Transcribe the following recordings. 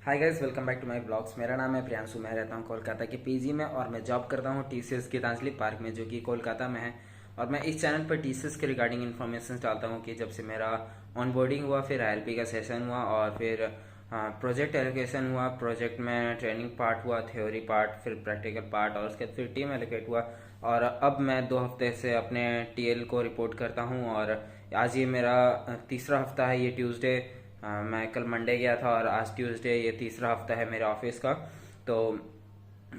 Hi guys, welcome back to my blogs. मेरा नाम है प्रियांशु। मैं रहता हूँ कोलकाता के पीजी में और मैं जॉब करता हूँ टीसीएस गीतांजलि पार्क में, जो कि कोलकाता में है। और मैं इस चैनल पर टीसीएस के रिगार्डिंग इन्फॉर्मेशन डालता हूँ कि जब से मेरा ऑनबोर्डिंग हुआ, फिर आईएलपी का सेशन हुआ और फिर प्रोजेक्ट एलोकेशन हुआ। प्रोजेक्ट में ट्रेनिंग पार्ट हुआ, थ्योरी पार्ट, फिर प्रैक्टिकल पार्ट और उसके बाद फिर टीम एलोकेट हुआ। और अब मैं 2 हफ्ते से अपने टीएल को रिपोर्ट करता हूँ और आज ये मेरा तीसरा हफ्ता है। ये ट्यूसडे, मैं कल मंडे गया था और आज ट्यूसडे, ये तीसरा हफ्ता है मेरे ऑफिस का। तो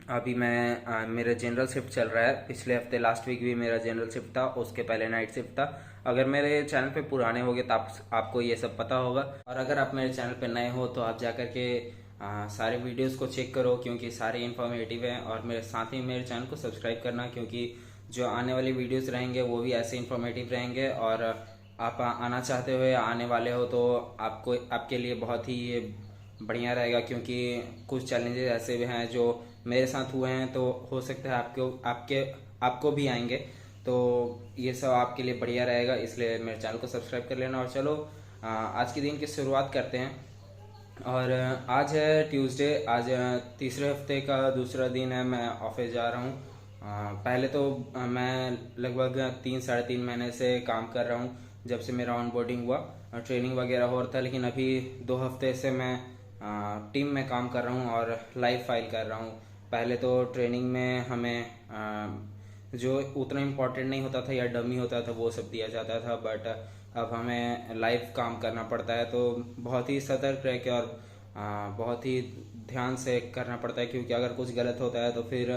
अभी मैं मेरा जनरल शिफ्ट चल रहा है। पिछले हफ्ते लास्ट वीक भी मेरा जनरल शिफ्ट था, उसके पहले नाइट शिफ्ट था। अगर मेरे चैनल पे पुराने होगे तो आपको ये सब पता होगा। और अगर आप मेरे चैनल पे नए हो तो आप जाकर के सारे वीडियोस को चेक करो, क्योंकि सारे इन्फॉर्मेटिव हैं। और मेरे साथ ही मेरे चैनल को सब्सक्राइब करना, क्योंकि जो आने वाली वीडियोस रहेंगे वो भी ऐसे इन्फॉर्मेटिव रहेंगे। और आप आना चाहते हो या आने वाले हो तो आपके लिए बहुत ही ये बढ़िया रहेगा, क्योंकि कुछ चैलेंजेस ऐसे भी हैं जो मेरे साथ हुए हैं, तो हो सकता है आपको भी आएंगे। तो ये सब आपके लिए बढ़िया रहेगा, इसलिए मेरे चैनल को सब्सक्राइब कर लेना। और चलो आज के दिन की शुरुआत करते हैं। और आज है ट्यूसडे, आज तीसरे हफ्ते का दूसरा दिन है। मैं ऑफिस जा रहा हूँ। पहले तो मैं लगभग 3-3.5 महीने से काम कर रहा हूँ, जब से मेरा ऑनबोर्डिंग हुआ। ट्रेनिंग वगैरह हो रहा था, लेकिन अभी 2 हफ्ते से मैं टीम में काम कर रहा हूँ और लाइव फाइल कर रहा हूँ। पहले तो ट्रेनिंग में हमें जो उतना इम्पोर्टेंट नहीं होता था या डमी होता था वो सब दिया जाता था, बट अब हमें लाइव काम करना पड़ता है। तो बहुत ही सतर्क रह के और बहुत ही ध्यान से करना पड़ता है, क्योंकि अगर कुछ गलत होता है तो फिर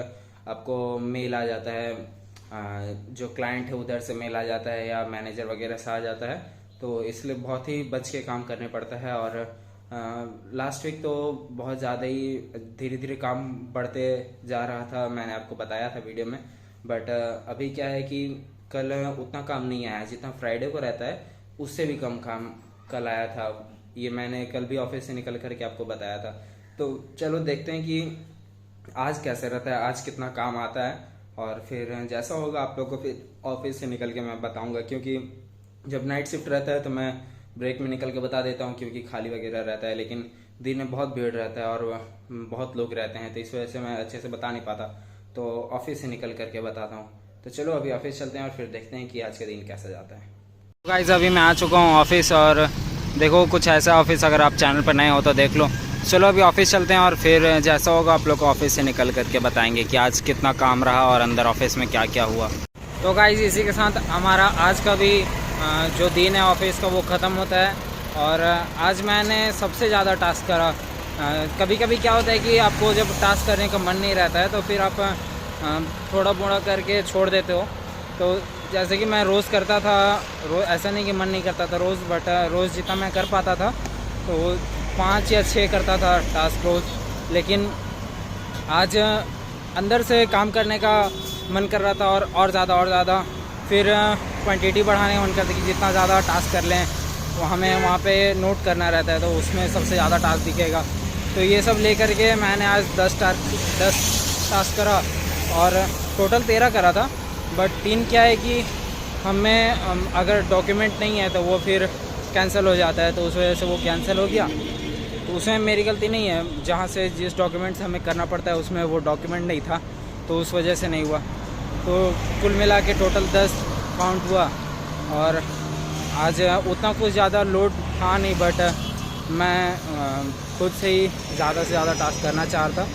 आपको मेल आ जाता है, जो क्लाइंट है उधर से मेल आ जाता है या मैनेजर वगैरह से आ जाता है। तो इसलिए बहुत ही बच के काम करने पड़ता है। और लास्ट वीक तो बहुत ज़्यादा ही धीरे धीरे काम बढ़ते जा रहा था, मैंने आपको बताया था वीडियो में। बट अभी क्या है कि कल उतना काम नहीं आया जितना फ्राइडे को रहता है, उससे भी कम काम कल आया था। ये मैंने कल भी ऑफिस से निकल करके आपको बताया था। तो चलो देखते हैं कि आज कैसे रहता है, आज कितना काम आता है। और फिर जैसा होगा आप लोग को फिर ऑफिस से निकल के मैं बताऊंगा, क्योंकि जब नाइट शिफ्ट रहता है तो मैं ब्रेक में निकल के बता देता हूँ, क्योंकि खाली वगैरह रहता है। लेकिन दिन में बहुत भीड़ रहता है और बहुत लोग रहते हैं, तो इस वजह से मैं अच्छे से बता नहीं पाता। तो ऑफिस से निकल करके बताता हूँ। तो चलो अभी ऑफिस चलते हैं और फिर देखते हैं कि आज का दिन कैसा जाता है। गाइस, अभी मैं आ चुका हूँ ऑफिस, और देखो कुछ ऐसा ऑफिस, अगर आप चैनल पर नए हो तो देख लो। चलो अभी ऑफिस चलते हैं और फिर जैसा होगा आप लोग को ऑफिस से निकल करके बताएंगे कि आज कितना काम रहा और अंदर ऑफिस में क्या क्या हुआ। तो गाइस, इसी के साथ हमारा आज का भी जो दिन है ऑफिस का वो ख़त्म होता है। और आज मैंने सबसे ज़्यादा टास्क करा। कभी कभी क्या होता है कि आपको जब टास्क करने का मन नहीं रहता है तो फिर आप थोड़ा मोड़ा करके छोड़ देते हो। तो जैसे कि मैं रोज़ करता था, ऐसा नहीं कि मन नहीं करता था रोज़, बट रोज़ जितना मैं कर पाता था तो 5 या 6 करता था टास्क रोज़। लेकिन आज अंदर से काम करने का मन कर रहा था और ज़्यादा। फिर क्वांटिटी बढ़ाने का मन करता कि जितना ज़्यादा टास्क कर लें वो हमें वहाँ पे नोट करना रहता है, तो उसमें सबसे ज़्यादा टास्क दिखेगा। तो ये सब लेकर के मैंने आज 10 टास्क करा और टोटल 13 करा था। बट 3 क्या है कि हमें अगर डॉक्यूमेंट नहीं है तो वो फिर कैंसिल हो जाता है, तो उस वजह से वो कैंसिल हो गया। तो उसमें मेरी गलती नहीं है, जहाँ से जिस डॉक्यूमेंट से हमें करना पड़ता है उसमें वो डॉक्यूमेंट नहीं था, तो उस वजह से नहीं हुआ। तो कुल मिला के टोटल 10 काउंट हुआ। और आज उतना कुछ ज़्यादा लोड था नहीं, बट मैं खुद से ही ज़्यादा से ज़्यादा टास्क करना चाहता,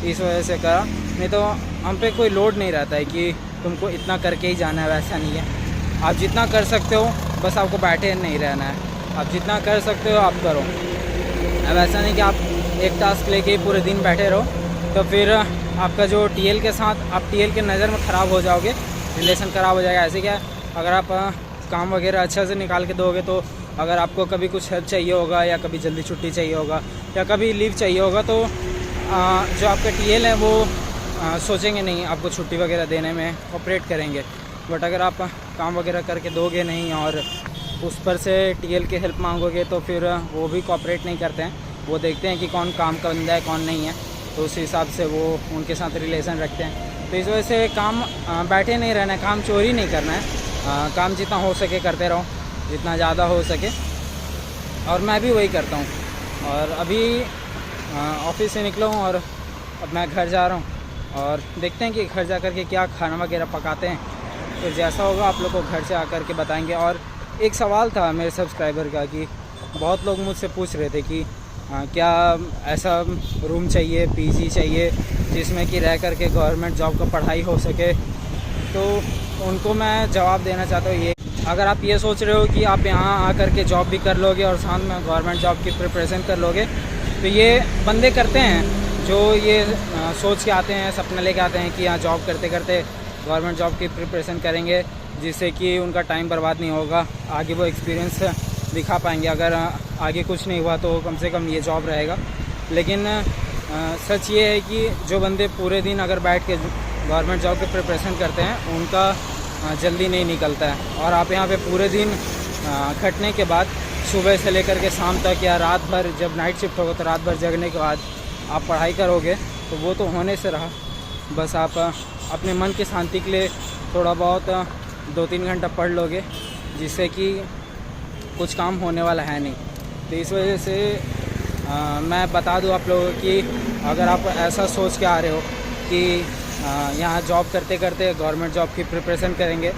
इस वजह से करा। नहीं तो हम पे कोई लोड नहीं रहता है कि तुमको इतना करके ही जाना है, वैसा नहीं है। आप जितना कर सकते हो, बस आपको बैठे नहीं रहना है। आप जितना कर सकते हो आप करो। अब ऐसा नहीं कि आप एक टास्क लेके ही पूरे दिन बैठे रहो, तो फिर आपका जो टीएल के साथ, आप टीएल के नज़र में ख़राब हो जाओगे, रिलेशन ख़राब हो जाएगा। ऐसे क्या है, अगर आप काम वगैरह अच्छा से निकाल के दोगे तो अगर आपको कभी कुछ हेल्प चाहिए होगा या कभी जल्दी छुट्टी चाहिए होगा या कभी लीव चाहिए होगा, तो जो आपका टीएल है वो सोचेंगे नहीं, आपको छुट्टी वगैरह देने में कोऑपरेट करेंगे। बट अगर आप काम वगैरह करके दोगे नहीं और उस पर से टीएल की हेल्प मांगोगे तो फिर वो भी कोऑपरेट नहीं करते हैं। वो देखते हैं कि कौन काम का बंदा है कौन नहीं है, तो उस हिसाब से वो उनके साथ रिलेशन रखते हैं। तो इस वजह से काम बैठे नहीं रहना है, काम चोरी नहीं करना है। काम जितना हो सके करते रहो, जितना ज़्यादा हो सके। और मैं भी वही करता हूँ। और अभी ऑफिस से निकला हूँ और अब मैं घर जा रहा हूँ और देखते हैं कि घर जा कर के क्या खाना वगैरह पकाते हैं। फिर जैसा होगा आप लोग को घर से आकर के बताएंगे। और एक सवाल था मेरे सब्सक्राइबर का कि बहुत लोग मुझसे पूछ रहे थे कि क्या ऐसा रूम चाहिए, पीजी चाहिए जिसमें कि रह कर के गवर्नमेंट जॉब का पढ़ाई हो सके। तो उनको मैं जवाब देना चाहता हूँ ये, अगर आप ये सोच रहे हो कि आप यहाँ आकर के जॉब भी कर लोगे और साथ में गवर्नमेंट जॉब की प्रिपरेशन कर लोगे, तो ये बंदे करते हैं जो ये सोच के आते हैं, सपना लेके आते हैं कि यहाँ जॉब करते करते गवर्नमेंट जॉब की प्रिपरेशन करेंगे जिससे कि उनका टाइम बर्बाद नहीं होगा, आगे वो एक्सपीरियंस दिखा पाएंगे। अगर आगे कुछ नहीं हुआ तो कम से कम ये जॉब रहेगा। लेकिन सच ये है कि जो बंदे पूरे दिन अगर बैठ के गवर्नमेंट जॉब की प्रिपरेशन करते हैं उनका जल्दी नहीं निकलता है। और आप यहाँ पे पूरे दिन खटने के बाद सुबह से लेकर के शाम तक या रात भर, जब नाइट शिफ्ट होगा तो रात भर जगने के बाद आप पढ़ाई करोगे तो वो तो होने से रहा। बस आप अपने मन की शांति के लिए थोड़ा बहुत 2-3 घंटा पढ़ लोगे जिससे कि कुछ काम होने वाला है नहीं। तो इस वजह से मैं बता दूं आप लोगों को कि अगर आप ऐसा सोच के आ रहे हो कि यहाँ जॉब करते करते गवर्नमेंट जॉब की प्रिपरेशन करेंगे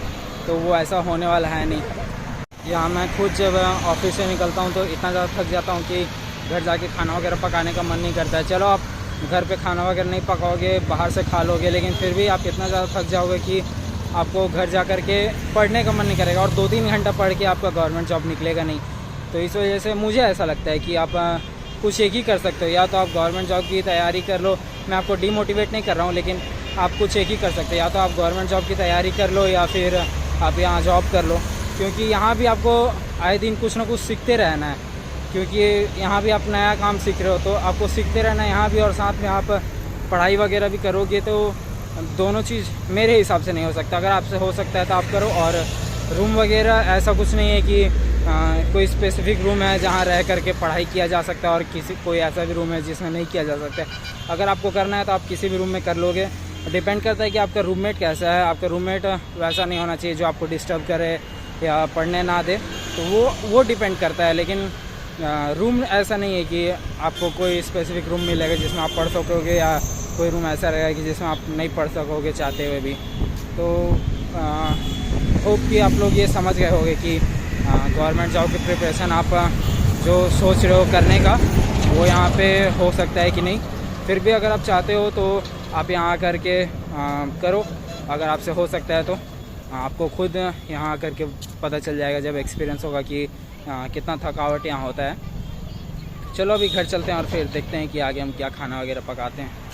तो वो ऐसा होने वाला है नहीं। यहाँ मैं खुद जब ऑफिस से निकलता हूँ तो इतना ज़्यादा थक जाता हूँ कि घर जाके खाना वगैरह पकाने का मन नहीं करता है। चलो आप घर पे खाना वगैरह नहीं पकाओगे, बाहर से खा लोगे, लेकिन फिर भी आप इतना ज़्यादा थक जाओगे कि आपको घर जा कर के पढ़ने का मन नहीं करेगा और 2-3 घंटा पढ़ के आपका गवर्नमेंट जॉब निकलेगा नहीं। तो इस वजह से मुझे ऐसा लगता है कि आप कुछ एक ही कर सकते हो, या तो आप गवर्नमेंट जॉब की तैयारी कर लो। मैं आपको डीमोटिवेट नहीं कर रहा हूँ, लेकिन आप कुछ एक ही कर सकते हो, या तो आप गवर्नमेंट जॉब की तैयारी कर लो या फिर आप यहाँ जॉब कर लो। क्योंकि यहाँ भी आपको आए दिन कुछ ना कुछ सीखते रहना है, क्योंकि यहाँ भी आप नया काम सीख रहे हो तो आपको सीखते रहना है यहाँ भी, और साथ में आप पढ़ाई वगैरह भी करोगे तो दोनों चीज़ मेरे हिसाब से नहीं हो सकता। अगर आपसे हो सकता है तो आप करो। और रूम वगैरह ऐसा कुछ नहीं है कि कोई स्पेसिफिक रूम है जहाँ रह करके पढ़ाई किया जा सकता है और कोई ऐसा भी रूम है जिसमें नहीं किया जा सकता है। अगर आपको करना है तो आप किसी भी रूम में कर लोगे। डिपेंड करता है कि आपका रूममेट कैसा है। आपका रूममेट वैसा नहीं होना चाहिए जो आपको डिस्टर्ब करे या पढ़ने ना दे, तो वो डिपेंड करता है। लेकिन रूम ऐसा नहीं है कि आपको कोई स्पेसिफिक रूम मिलेगा जिसमें आप पढ़ सकोगे, या कोई रूम ऐसा रहेगा कि जिसमें आप नहीं पढ़ सकोगे चाहते हुए भी। तो होप कि आप लोग ये समझ गए होंगे कि गवर्नमेंट जॉब की प्रिपरेशन आप जो सोच रहे हो करने का वो यहाँ पे हो सकता है कि नहीं। फिर भी अगर आप चाहते हो तो आप यहाँ आकर के करो। अगर आपसे हो सकता है तो आपको खुद यहाँ आकर के पता चल जाएगा जब एक्सपीरियंस होगा कि कितना थकावट यहाँ होता है। चलो अभी घर चलते हैं और फिर देखते हैं कि आगे हम क्या खाना वगैरह पकाते हैं।